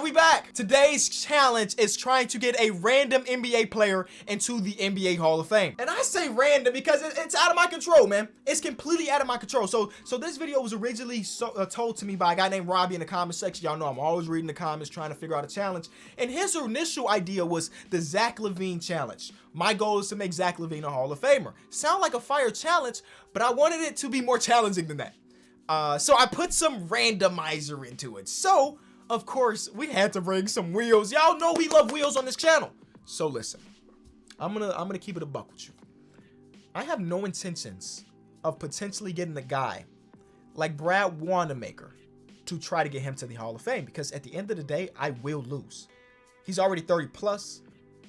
And we back. Today's challenge is trying to get a random NBA player into the NBA Hall of Fame. And I say random because it's out of my control, man. It's completely out of my control. So this video was originally told to me by a guy named Robbie in the comment section. Y'all know I'm always reading the comments trying to figure out a challenge. And his initial idea was the Zach LaVine challenge. My goal is to make Zach LaVine a Hall of Famer. Sound like a fire challenge, but I wanted it to be more challenging than that. So I put some randomizer into it. So of course, we had to bring some wheels. Y'all know we love wheels on this channel. So listen, I'm gonna keep it a buck with you. I have no intentions of potentially getting a guy like Brad Wanamaker to try to get him to the Hall of Fame, because at the end of the day, I will lose. He's already 30 plus.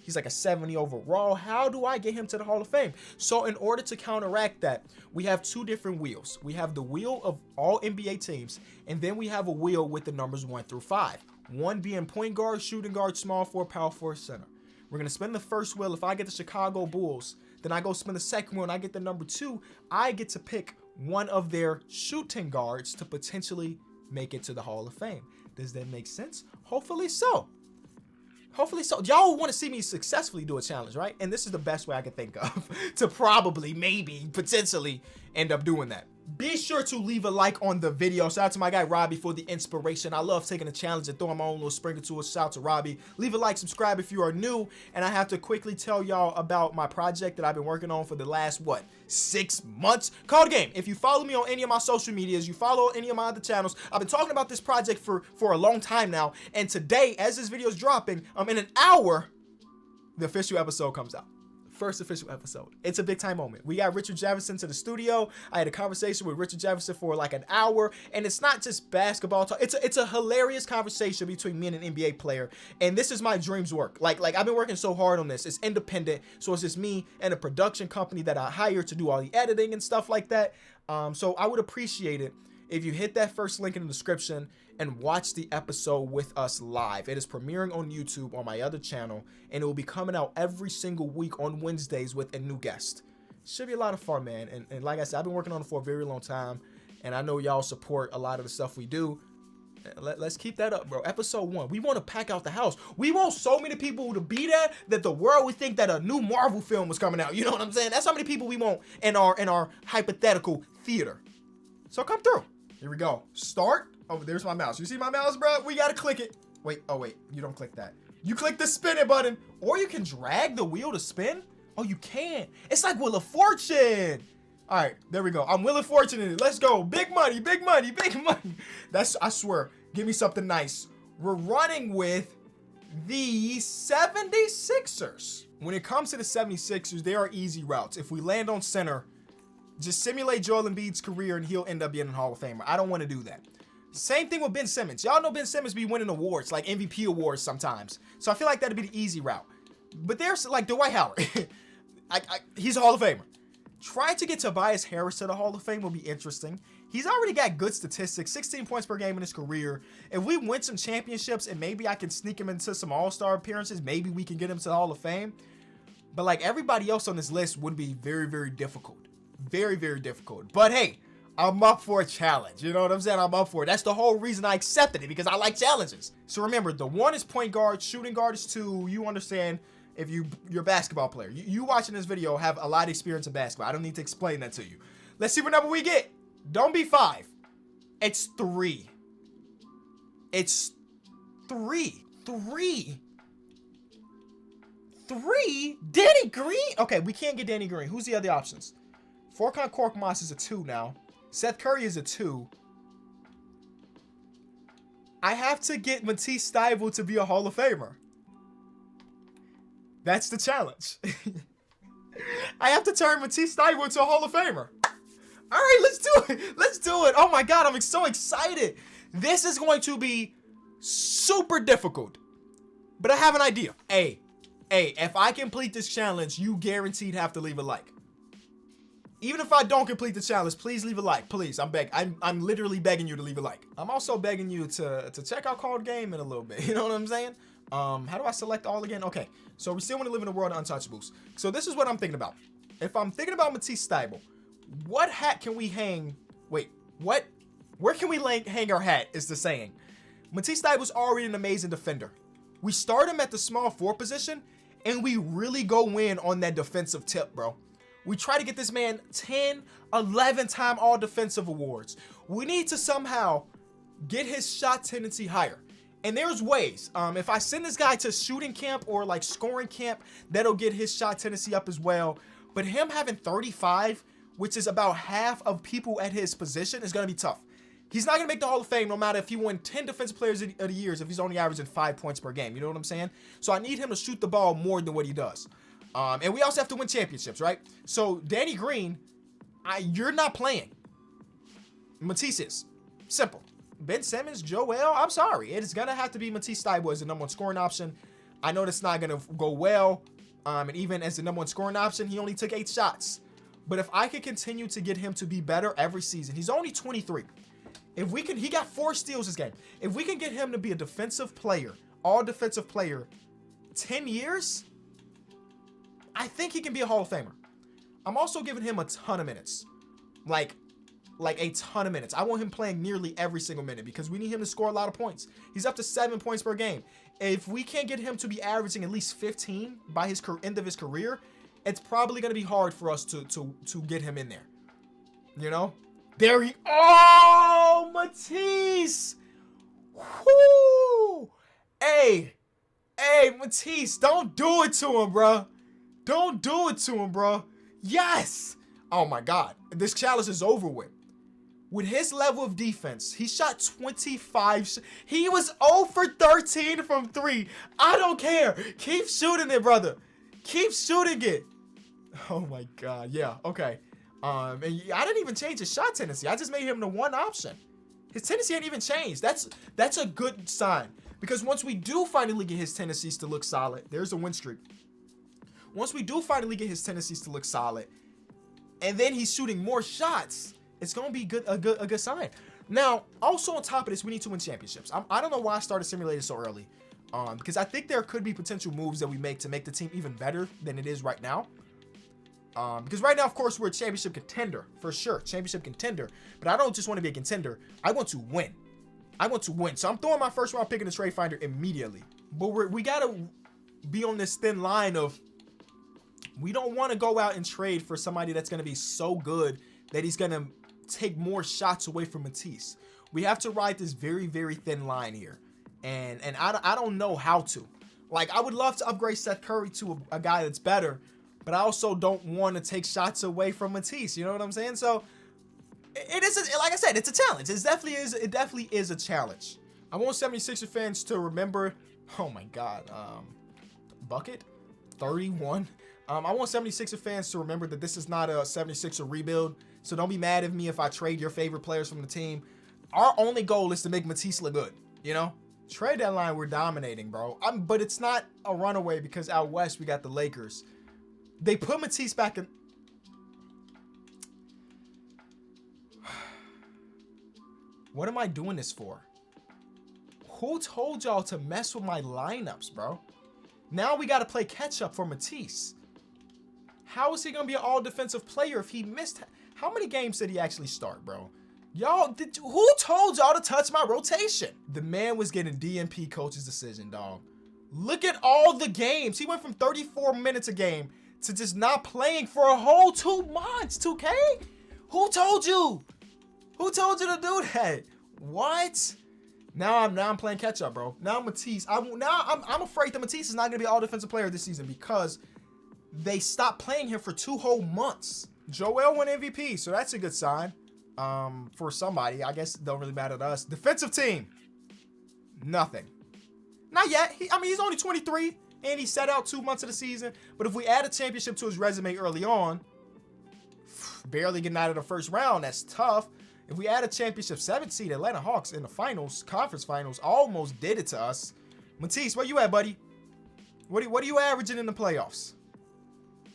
He's like a 70 overall. How do I get him to the Hall of Fame? So in order to counteract that, we have two different wheels. We have the wheel of all NBA teams, and then we have a wheel with the numbers 1 through 5. 1 being point guard, shooting guard, small forward, power forward, center. We're going to spin the first wheel. If I get the Chicago Bulls, then I go spin the second wheel and I get the number 2. I get to pick one of their shooting guards to potentially make it to the Hall of Fame. Does that make sense? Hopefully so. Hopefully so. Y'all want to see me successfully do a challenge, right? And this is the best way I can think of to probably, maybe, potentially end up doing that. Be sure to leave a like on the video. Shout out to my guy Robbie for the inspiration. I love taking a challenge and throwing my own little sprinkle to it. Shout out to Robbie. Leave a like, subscribe if you are new. And I have to quickly tell y'all about my project that I've been working on for the last, 6 months? Call the game. If you follow me on any of my social medias, you follow any of my other channels, I've been talking about this project for a long time now. And today, as this video is dropping, in an hour, the official episode comes out. First official episode. It's a big time moment. We got Richard Jefferson to the studio. I had a conversation with Richard Jefferson for like an hour, and it's not just basketball talk. It's a hilarious conversation between me and an NBA player, and this is my dreams work. Like I've been working so hard on this. It's independent, so it's just me and a production company that I hired to do all the editing and stuff like that. So I would appreciate it if you hit that first link in the description and watch the episode with us live. It is premiering on YouTube on my other channel, and it will be coming out every single week on Wednesdays with a new guest. Should be a lot of fun, man. And like I said, I've been working on it for a very long time, and I know y'all support a lot of the stuff we do. Let's keep that up, bro. Episode 1. We want to pack out the house. We want so many people to be there that the world would think that a new Marvel film was coming out. You know what I'm saying? That's how many people we want in our hypothetical theater. So come through. Here we go. Start. Oh, there's my mouse. You see my mouse, bro? We gotta click it. Wait, you don't click that. You click the spin it button, or you can drag the wheel to spin. Oh, you can. It's like Wheel of Fortune. All right, there we go. I'm Wheel of Fortune in it. Let's go. Big money, big money, big money. I swear, give me something nice. We're running with the 76ers. When it comes to the 76ers, there are easy routes. If we land on center, just simulate Joel Embiid's career and he'll end up being a Hall of Famer. I don't want to do that. Same thing with Ben Simmons. Y'all know Ben Simmons be winning awards, like MVP awards sometimes. So I feel like that'd be the easy route. But there's like Dwight Howard. He's a Hall of Famer. Trying to get Tobias Harris to the Hall of Fame will be interesting. He's already got good statistics, 16 points per game in his career. If we win some championships and maybe I can sneak him into some All-Star appearances, maybe we can get him to the Hall of Fame. But like everybody else on this list would be very, very difficult. Very, very difficult. But hey, I'm up for a challenge. You know what I'm saying? I'm up for it. That's the whole reason I accepted it, because I like challenges. So remember, the 1 is point guard, shooting guard is 2. You understand if you're a basketball player. You watching this video have a lot of experience in basketball. I don't need to explain that to you. Let's see what number we get. Don't be 5. It's 3. It's 3. 3. Danny Green? Okay, we can't get Danny Green. Who's the other options? Furkan Korkmaz is a 2 now. Seth Curry is a 2. I have to get Matisse Thybulle to be a Hall of Famer. That's the challenge. I have to turn Matisse Thybulle into a Hall of Famer. All right, let's do it. Let's do it. Oh my God, I'm so excited. This is going to be super difficult, but I have an idea. Hey, if I complete this challenge, you guaranteed have to leave a like. Even if I don't complete the challenge, please leave a like. Please, I'm literally begging you to leave a like. I'm also begging you to check out Called Game in a little bit. You know what I'm saying? How do I select all again? Okay, so we still want to live in a world of untouchables. So this is what I'm thinking about. If I'm thinking about Matisse Thybulle, what hat can we hang? Wait, what? Where can we hang our hat is the saying. Matisse Thybulle was already an amazing defender. We start him at the small forward position, and we really go in on that defensive tip, bro. We try to get this man 10, 11-time all-defensive awards. We need to somehow get his shot tendency higher. And there's ways. If I send this guy to shooting camp or like scoring camp, that'll get his shot tendency up as well. But him having 35, which is about half of people at his position, is going to be tough. He's not going to make the Hall of Fame no matter if he won 10 Defensive Players of the Years if he's only averaging 5 points per game. You know what I'm saying? So I need him to shoot the ball more than what he does. And we also have to win championships, right? So Danny Green, you're not playing. Matisse is. Simple. Ben Simmons, Joel, I'm sorry. It is going to have to be Matisse Thybulle as the number one scoring option. I know that's not going to go well. And even as the number one scoring option, he only took 8 shots. But if I could continue to get him to be better every season, he's only 23. If we can, he got 4 steals this game. If we can get him to be a defensive player, all defensive player, 10 years, I think he can be a Hall of Famer. I'm also giving him a ton of minutes. Like a ton of minutes. I want him playing nearly every single minute because we need him to score a lot of points. He's up to 7 points per game. If we can't get him to be averaging at least 15 by his end of his career, it's probably going to be hard for us to get him in there. You know? There he... Oh, Matisse! Whoo! Hey, Matisse, don't do it to him, bro. Don't do it to him, bro. Yes! Oh, my God. This challenge is over with. With his level of defense, he shot 25. He was 0 for 13 from 3. I don't care. Keep shooting it, brother. Keep shooting it. Oh, my God. Yeah, okay. And I didn't even change his shot tendency. I just made him the one option. His tendency ain't even changed. That's a good sign. Because once we do finally get his tendencies to look solid, there's a win streak. Once we do finally get his tendencies to look solid, and then he's shooting more shots, it's going to be a good sign. Now, also on top of this, we need to win championships. I don't know why I started simulating so early. Because I think there could be potential moves that we make to make the team even better than it is right now. Because right now, of course, we're a championship contender. For sure, championship contender. But I don't just want to be a contender. I want to win. I want to win. So I'm throwing my first round pick in the trade finder immediately. But we got to be on this thin line of we don't want to go out and trade for somebody that's going to be so good that he's going to take more shots away from Matisse. We have to ride this very, very thin line here. And I don't know how to. Like, I would love to upgrade Seth Curry to a guy that's better, but I also don't want to take shots away from Matisse. You know what I'm saying? So it is, like I said, it's a challenge. It definitely is a challenge. I want 76er fans to remember, oh my God, Bucket 31. I want 76er fans to remember that this is not a 76er rebuild. So don't be mad at me if I trade your favorite players from the team. Our only goal is to make Matisse look good, you know? Trade deadline, we're dominating, bro. But it's not a runaway because out west we got the Lakers. They put Matisse back in. What am I doing this for? Who told y'all to mess with my lineups, bro? Now we got to play catch up for Matisse. How is he going to be an all-defensive player if he missed? How many games did he actually start, bro? Y'all, who told y'all to touch my rotation? The man was getting DNP coach's decision, dog. Look at all the games. He went from 34 minutes a game to just not playing for a whole 2 months, 2K? Who told you? Who told you to do that? What? Now I'm playing catch up, bro. Now Matisse, I'm afraid that Matisse is not going to be an all-defensive player this season because they stopped playing him for 2 whole months. Joel won MVP, so that's a good sign. For somebody, I guess it don't really matter to us. Defensive team, nothing. Not yet. He's only 23 and he set out 2 months of the season. But if we add a championship to his resume early on, barely getting out of the first round, that's tough. If we add a championship, 7th seed Atlanta Hawks in the finals, conference finals, almost did it to us. Matisse, where you at, buddy? What are you averaging in the playoffs?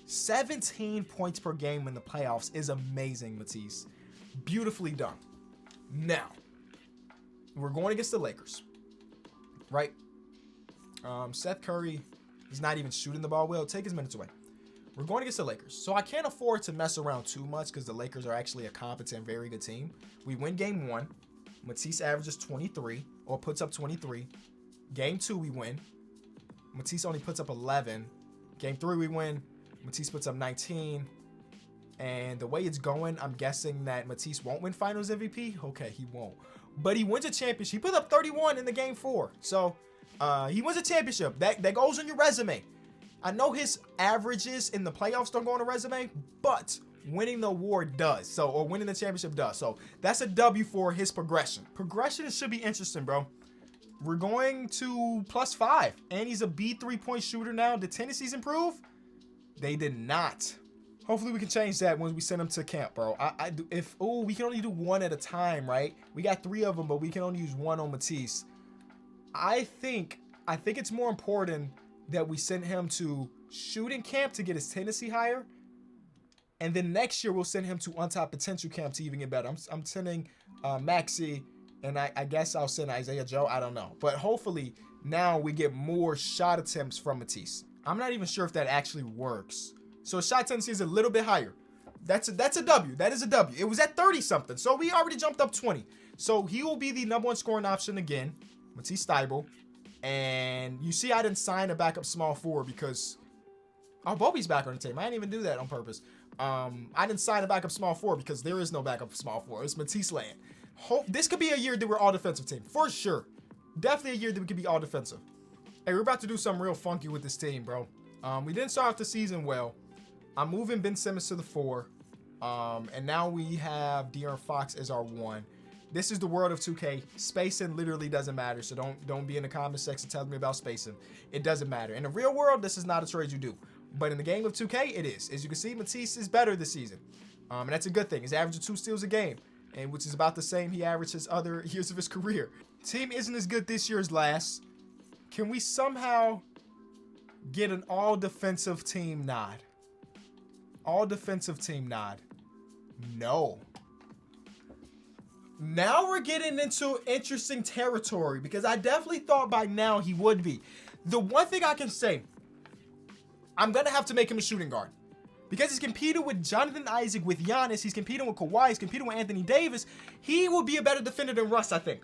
17 points per game in the playoffs is amazing, Matisse. Beautifully done. Now, we're going against the Lakers, right? Seth Curry, he's not even shooting the ball well. Take his minutes away. We're going against the Lakers. So I can't afford to mess around too much because the Lakers are actually a competent, very good team. We win game 1. Matisse averages 23 or puts up 23. Game 2, we win. Matisse only puts up 11. Game 3, we win. Matisse puts up 19. And the way it's going, I'm guessing that Matisse won't win Finals MVP. Okay, he won't. But he wins a championship. He put up 31 in the Game 4. So he wins a championship. That goes on your resume. I know his averages in the playoffs don't go on a resume, but winning the award does. So, or winning the championship does. So that's a W for his progression. Progression should be interesting, bro. We're going to +5. And he's a B 3-point shooter now. Did Tennessee's improve? They did not. Hopefully we can change that when we send him to camp, bro. We can only do one at a time, right? We got 3 of them, but we can only use 1 on Matisse. I think it's more important that we send him to shooting camp to get his Tennessee higher. And then next year we'll send him to untapped potential camp to even get better. I'm sending Maxey, and I guess I'll send Isaiah Joe. I don't know. But hopefully now we get more shot attempts from Matisse. I'm not even sure if that actually works. So shot tendency is a little bit higher. That's a W. That is a W. It was at 30 something. So we already jumped up 20. So he will be the #1 scoring option again. Matisse Thybulle. And you see I didn't sign a backup small forward because Bobby's back on the team. I didn't even do that on purpose. I didn't sign a backup small forward because there is no backup small forward. It's Matisse land. This could be a year that we're all defensive team. For sure. Definitely a year that we could be all defensive. Hey, we're about to do something real funky with this team, bro. We didn't start off the season well. I'm moving Ben Simmons to the 4. And now we have De'Aaron Fox as our 1. This is the world of 2K. Spacing literally doesn't matter. So don't be in the comment section telling me about spacing. It doesn't matter. In the real world, this is not a trade you do. But in the game of 2K, it is. As you can see, Matisse is better this season. And that's a good thing. He's averaging 2 steals a game, and which is about the same he averaged his other years of his career. Team isn't as good this year as last. Can we somehow get an all-defensive team nod? All-defensive team nod. No. Now we're getting into interesting territory because I definitely thought by now he would be. The one thing I can say, I'm going to have to make him a shooting guard. Because he's competing with Jonathan Isaac, with Giannis, he's competing with Kawhi, he's competing with Anthony Davis. He will be a better defender than Russ, I think.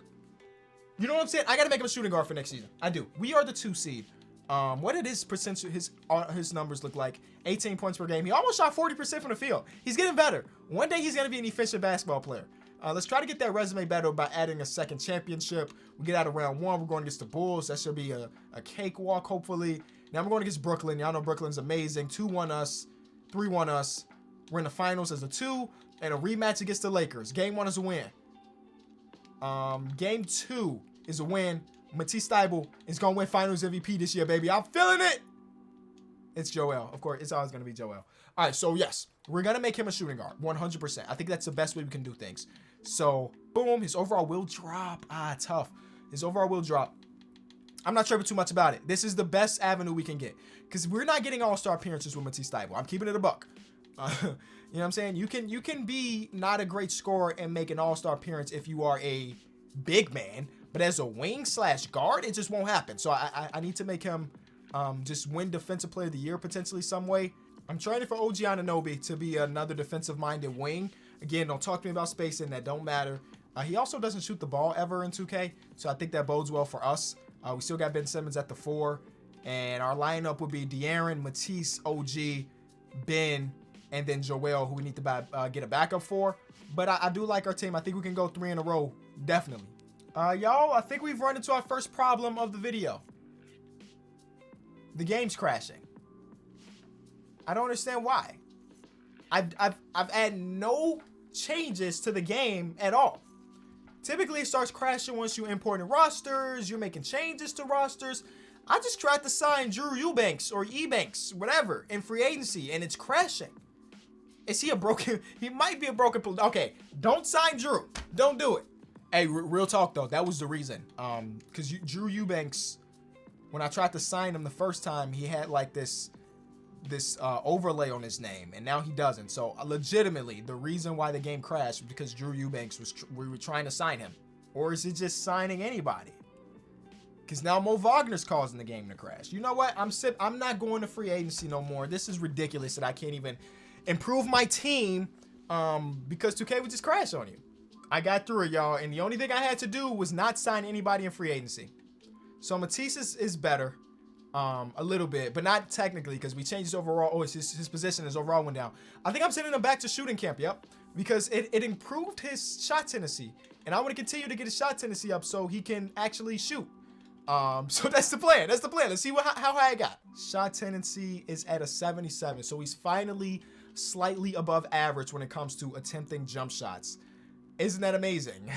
You know what I'm saying? I got to make him a shooting guard for next season. I do. We are the 2 seed. What did his percentage, his numbers look like? 18 points per game. He almost shot 40% from the field. He's getting better. One day he's going to be an efficient basketball player. Let's try to get that resume better by adding a second championship. We get out of round 1. We're going against the Bulls. That should be a cakewalk, hopefully. Now we're going against Brooklyn. Y'all know Brooklyn's amazing. 2-1 us. 3-1 us. We're in the finals as a 2. And a rematch against the Lakers. Game 1 is a win. Game 2 is a win. Matisse Thybulle is going to win Finals MVP this year, baby. I'm feeling it. It's Joel. Of course, it's always going to be Joel. All right, so yes, we're going to make him a shooting guard, 100%. I think that's the best way we can do things. So, boom, his overall will drop. Tough. His overall will drop. I'm not tripping too much about it. This is the best avenue we can get because we're not getting all-star appearances with Matisse Thybulle. I'm keeping it a buck. You know what I'm saying? You can be not a great scorer and make an all-star appearance if you are a big man, but as a wing/guard, it just won't happen. So I need to make him just win Defensive Player of the Year potentially some way. I'm training for OG Anunoby to be another defensive-minded wing. Again, don't talk to me about spacing. That don't matter. He also doesn't shoot the ball ever in 2K, so I think that bodes well for us. We still got Ben Simmons at the 4, and our lineup would be De'Aaron, Matisse, OG, Ben, and then Joel, who we need to get a backup for. But I do like our team. I think we can go 3 in a row, definitely. Y'all, I think we've run into our first problem of the video. The game's crashing. I don't understand why. I've had no changes to the game at all. Typically, it starts crashing once you import in rosters, you're making changes to rosters. I just tried to sign Drew Eubanks or Ebanks, whatever, in free agency, and it's crashing. Is he a broken? He might be a broken. Okay, don't sign Drew. Don't do it. Hey, real talk though, that was the reason. Because Drew Eubanks, when I tried to sign him the first time, he had like this overlay on his name, and now he doesn't. So legitimately, the reason why the game crashed was because Drew Eubanks we were trying to sign him, or is it just signing anybody? Because now Mo Wagner's causing the game to crash. You know what? I'm not going to free agency no more. This is ridiculous that I can't even improve my team because 2K would just crash on you. I got through it, y'all. And the only thing I had to do was not sign anybody in free agency. So Matisse is better. A little bit, but not technically, because we changed his overall. Oh, his position, his overall went down. I think I'm sending him back to shooting camp, yep. Because it improved his shot tendency. And I want to continue to get his shot tendency up so he can actually shoot. So that's the plan. That's the plan. Let's see how high I got. Shot tendency is at a 77. So he's finally slightly above average when it comes to attempting jump shots. Isn't that amazing?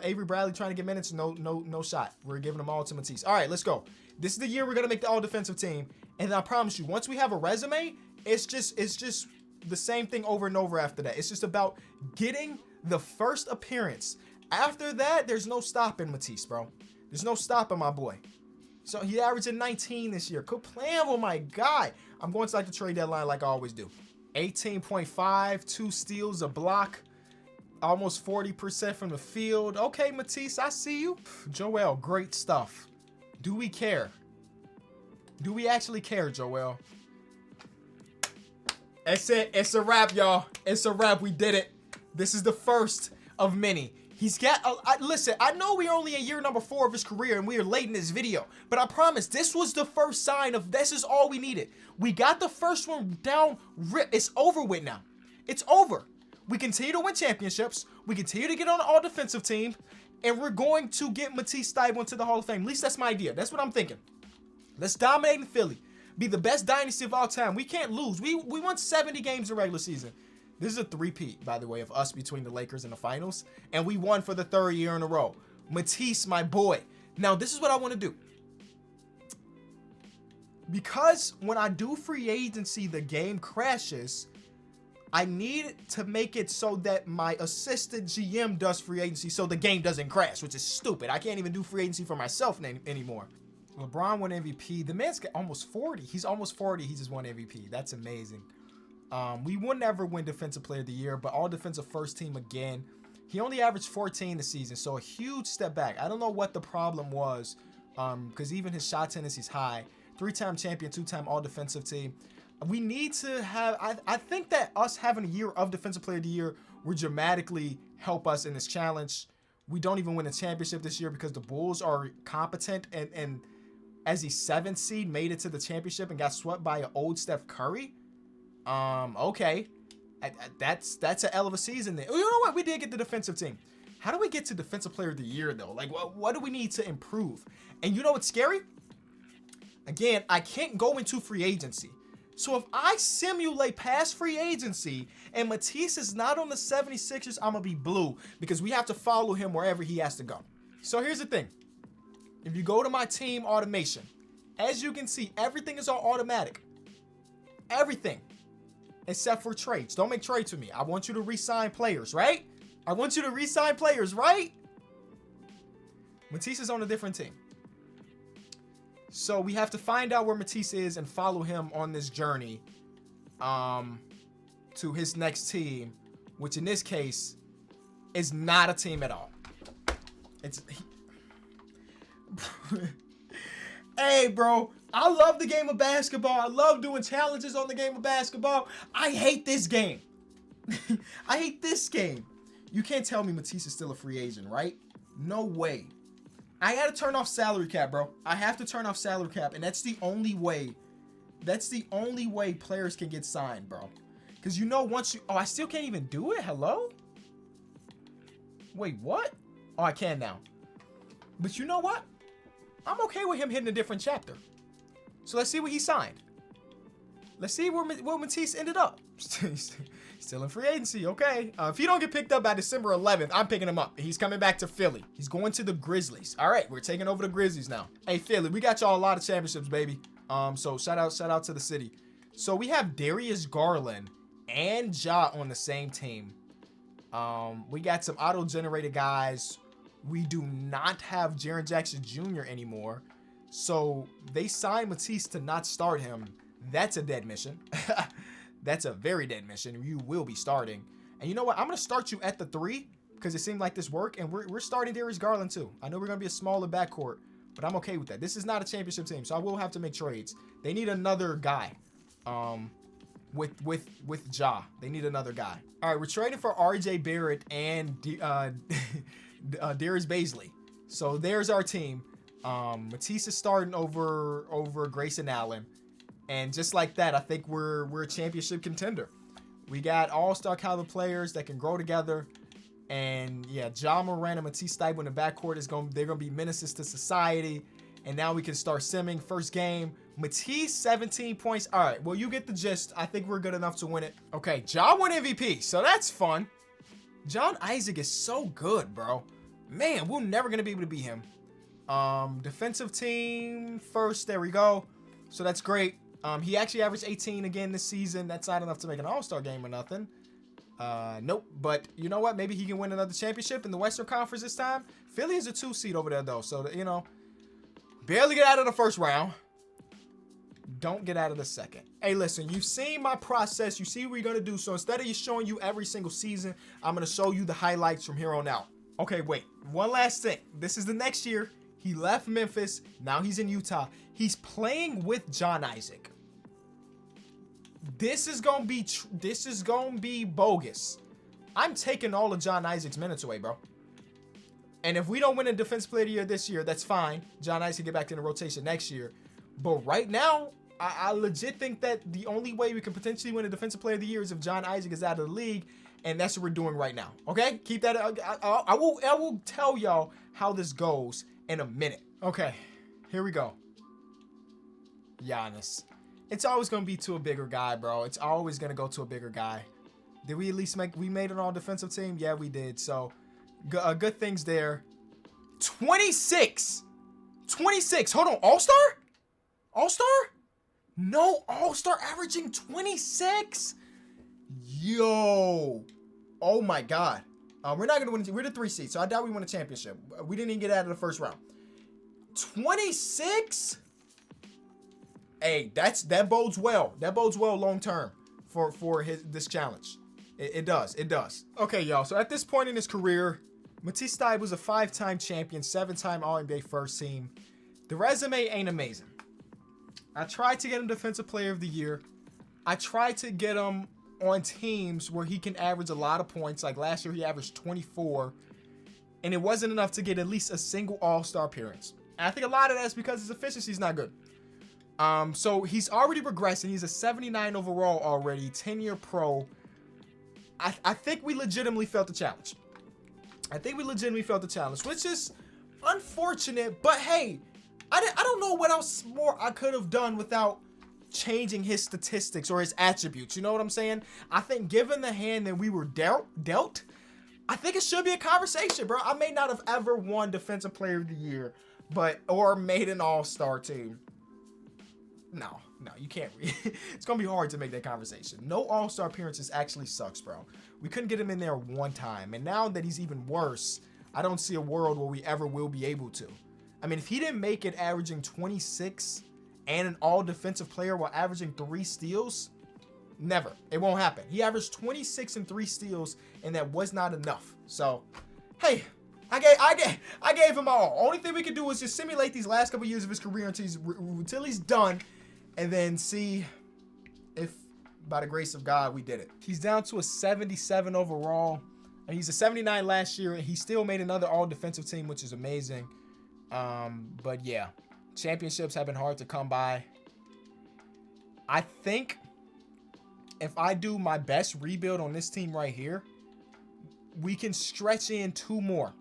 Avery Bradley trying to get minutes. No shot. We're giving them all to Matisse. All right, let's go. This is the year we're going to make the all-defensive team. And I promise you, once we have a resume, it's just the same thing over and over after that. It's just about getting the first appearance. After that, there's no stopping Matisse, bro. There's no stopping my boy. So he averaging 19 this year. Good plan, oh my God. I'm going to like the trade deadline like I always do. 18.5, 2 steals, a block. Almost 40% from the field. Okay, Matisse, I see you. Joel, great stuff. Do we care? Do we actually care, Joel? That's it. It's a wrap, y'all. It's a wrap. We did it. This is the first of many. He's got... listen, I know we're only in year number 4 of his career and we are late in this video. But I promise, this was the first sign of this is all we needed. We got the first one down. It's over with now. It's over. We continue to win championships. We continue to get on the all-defensive team. And we're going to get Matisse Thybulle into the Hall of Fame. At least that's my idea. That's what I'm thinking. Let's dominate in Philly. Be the best dynasty of all time. We can't lose. We won 70 games in regular season. This is a three-peat, by the way, of us between the Lakers and the finals. And we won for the 3rd year in a row. Matisse, my boy. Now, this is what I want to do. Because when I do free agency, the game crashes... I need to make it so that my assistant GM does free agency so the game doesn't crash, which is stupid. I can't even do free agency for myself anymore. LeBron won MVP. The man's got almost 40. He's almost 40. He just won MVP. That's amazing. We would never win Defensive Player of the Year, but all defensive first team again. He only averaged 14 this season, so a huge step back. I don't know what the problem was, because even his shot tendency is high. 3-time champion, 2-time all defensive team. We need to have, I think that us having a year of Defensive Player of the Year would dramatically help us in this challenge. We don't even win a championship this year because the Bulls are competent and as the 7th seed made it to the championship and got swept by an old Steph Curry. Okay. That's a hell of a season then. You know what? We did get the defensive team. How do we get to Defensive Player of the Year though? Like what do we need to improve? And you know what's scary? Again, I can't go into free agency. So if I simulate past free agency and Matisse is not on the 76ers, I'm going to be blue because we have to follow him wherever he has to go. So here's the thing. If you go to my team automation, as you can see, everything is all automatic. Everything. Except for trades. Don't make trades with me. I want you to re-sign players, right? I want you to re-sign players, right? Matisse is on a different team. So we have to find out where Matisse is and follow him on this journey to his next team, which in this case is not a team at all. Hey, bro, I love the game of basketball. I love doing challenges on the game of basketball. I hate this game. I hate this game. You can't tell me Matisse is still a free agent, right? No way. I gotta turn off salary cap, bro. I have to turn off salary cap, and that's the only way. That's the only way players can get signed, bro. Because you know once you... Oh, I still can't even do it? Hello? Wait, what? Oh, I can now. But you know what? I'm okay with him hitting a different chapter. So let's see what he signed. Let's see where Matisse ended up. Still in free agency, okay. If he don't get picked up by December 11th, I'm picking him up. He's coming back to Philly. He's going to the Grizzlies. All right, we're taking over the Grizzlies now. Hey, Philly, we got y'all a lot of championships, baby. So shout out to the city. So we have Darius Garland and Ja on the same team. We got some auto-generated guys. We do not have Jaren Jackson Jr. anymore. So they signed Matisse to not start him. That's a dead mission. That's a very dead mission. You will be starting. And you know what? I'm going to start you at the 3 because it seemed like this worked. And we're starting Darius Garland too. I know we're going to be a smaller backcourt, but I'm okay with that. This is not a championship team, so I will have to make trades. They need another guy. with Ja. They need another guy. All right, we're trading for R.J. Barrett and Darius Baisley. So there's our team. Matisse is starting over Grayson Allen, and just like that, I think we're a championship contender. We got all-star caliber players that can grow together, and yeah, Ja Morant and Matisse Thybulle in the backcourt they're gonna be menaces to society. And now we can start simming. First game, Matisse 17 points. All right, well, you get the gist. I think we're good enough to win it. Okay, Ja won MVP, so that's fun. John Isaac is so good, bro. Man, we're never gonna be able to beat him. Defensive team first. There we go. So that's great. He actually averaged 18 again this season. That's not enough to make an all-star game or nothing. Nope. But you know what? Maybe he can win another championship in the Western Conference this time. Philly is a 2 seed over there, though. So, you know, barely get out of the first round. Don't get out of the second. Hey, listen, you've seen my process. You see what we're going to do. So instead of showing you every single season, I'm going to show you the highlights from here on out. Okay, wait. One last thing. This is the next year. He left Memphis. Now he's in Utah. He's playing with John Isaac. This is gonna be bogus. I'm taking all of John Isaac's minutes away, bro. And if we don't win a Defensive Player of the Year this year, that's fine. John Isaac get back in the rotation next year. But right now, I legit think that the only way we can potentially win a Defensive Player of the Year is if John Isaac is out of the league, and that's what we're doing right now. Okay, keep that. I will tell y'all how this goes in a minute. Okay, here we go. Giannis. It's always going to be to a bigger guy, bro. It's always going to go to a bigger guy. Did we at least we made an all-defensive team? Yeah, we did. So, good things there. 26. 26. Hold on. All-star? All-star? No all-star averaging 26? Yo. Oh, my God. We're not going to win. We're the 3 seed, so I doubt we win a championship. We didn't even get out of the first round. 26? Hey, that bodes well. That bodes well long term for this challenge. It does. It does. Okay, y'all. So at this point in his career, Matisse Thybulle was a 5-time champion, 7-time All-NBA first team. The resume ain't amazing. I tried to get him Defensive Player of the Year. I tried to get him on teams where he can average a lot of points. Like last year, he averaged 24, and it wasn't enough to get at least a single All-Star appearance. And I think a lot of that's because his efficiency is not good. So he's already regressing. He's a 79 overall already, 10-year pro. I think we legitimately felt the challenge. Which is unfortunate. But hey, I don't know what else more I could have done without changing his statistics or his attributes. You know what I'm saying? I think given the hand that we were dealt, I think it should be a conversation, bro. I may not have ever won Defensive Player of the Year, or made an All-Star team. No, you can't. It's going to be hard to make that conversation. No All-Star appearances actually sucks, bro. We couldn't get him in there one time. And now that he's even worse, I don't see a world where we ever will be able to. I mean, if he didn't make it averaging 26 and an all-defensive player while averaging 3 steals, never. It won't happen. He averaged 26 and 3 steals, and that was not enough. So, hey, I gave him all. Only thing we could do is just simulate these last couple years of his career until he's done, and then see if, by the grace of God, we did it. He's down to a 77 overall, and he's a 79 last year, and he still made another all-defensive team, which is amazing. But yeah, championships have been hard to come by. I think if I do my best rebuild on this team right here, we can stretch in 2 more.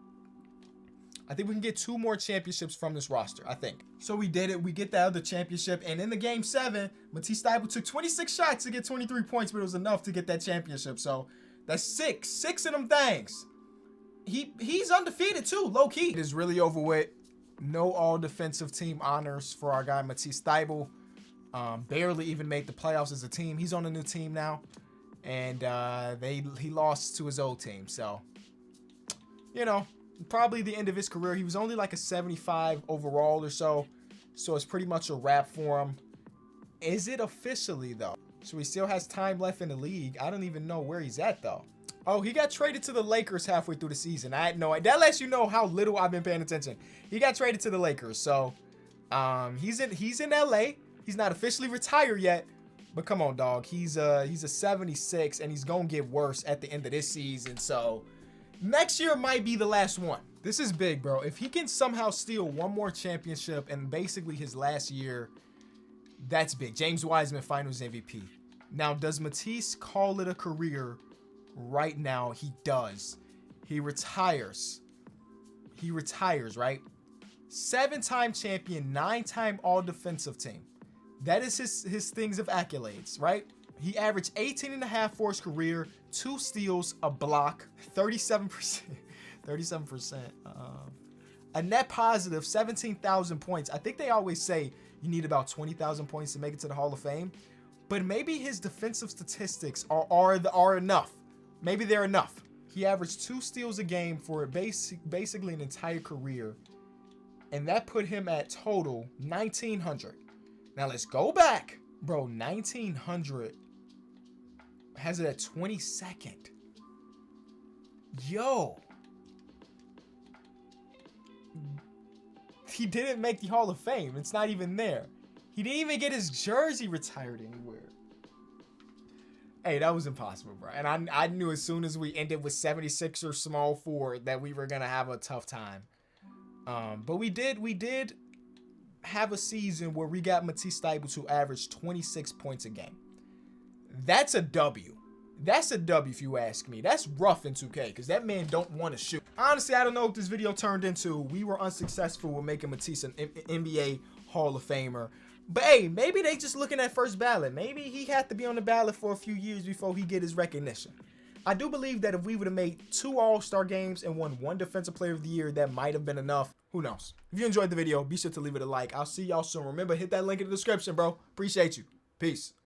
I think we can get 2 more championships from this roster, I think. So we did it. We get the other championship. And in the game 7, Matisse Thybulle took 26 shots to get 23 points, but it was enough to get that championship. So that's 6 of them things. He's undefeated too, low key. It is really over with. No all-defensive team honors for our guy Matisse Thybulle. Barely even made the playoffs as a team. He's on a new team now. And he lost to his old team. So, you know, probably the end of his career. He was only like a 75 overall or so. So it's pretty much a wrap for him. Is it officially, though? So he still has time left in the league. I don't even know where he's at, though. Oh, he got traded to the Lakers halfway through the season. I had no idea. That lets you know how little I've been paying attention. He got traded to the Lakers. So he's in LA. He's not officially retired yet. But come on, dog. He's a 76, and he's gonna get worse at the end of this season. So next year might be the last one. This is big, bro. If he can somehow steal one more championship and basically his last year, that's big. James Wiseman, Finals MVP. Now, does Matisse call it a career? Right now, he does. He retires. He retires, right? 7-time champion, 9-time all-defensive team. That is his things of accolades, right? He averaged 18.5 for his career, 2 steals, a block, 37%. 37%. A net positive, 17,000 points. I think they always say you need about 20,000 points to make it to the Hall of Fame. But maybe his defensive statistics are enough. Maybe they're enough. He averaged 2 steals a game for basically an entire career. And that put him at total 1,900. Now let's go back. Bro, 1,900 has it at 22nd. Yo. He didn't make the Hall of Fame. It's not even there. He didn't even get his jersey retired anywhere. Hey, that was impossible, bro. And I knew as soon as we ended with 76er small forward that we were going to have a tough time. But we did have a season where we got Matisse Thybulle to average 26 points a game. That's a W. That's a W if you ask me. That's rough in 2K because that man don't want to shoot. Honestly, I don't know what this video turned into. We were unsuccessful with making Matisse an NBA Hall of Famer. But hey, maybe they just looking at first ballot. Maybe he had to be on the ballot for a few years before he get his recognition. I do believe that if we would have made 2 All-Star games and won 1 Defensive Player of the Year, that might have been enough. Who knows? If you enjoyed the video, be sure to leave it a like. I'll see y'all soon. Remember, hit that link in the description, bro. Appreciate you. Peace.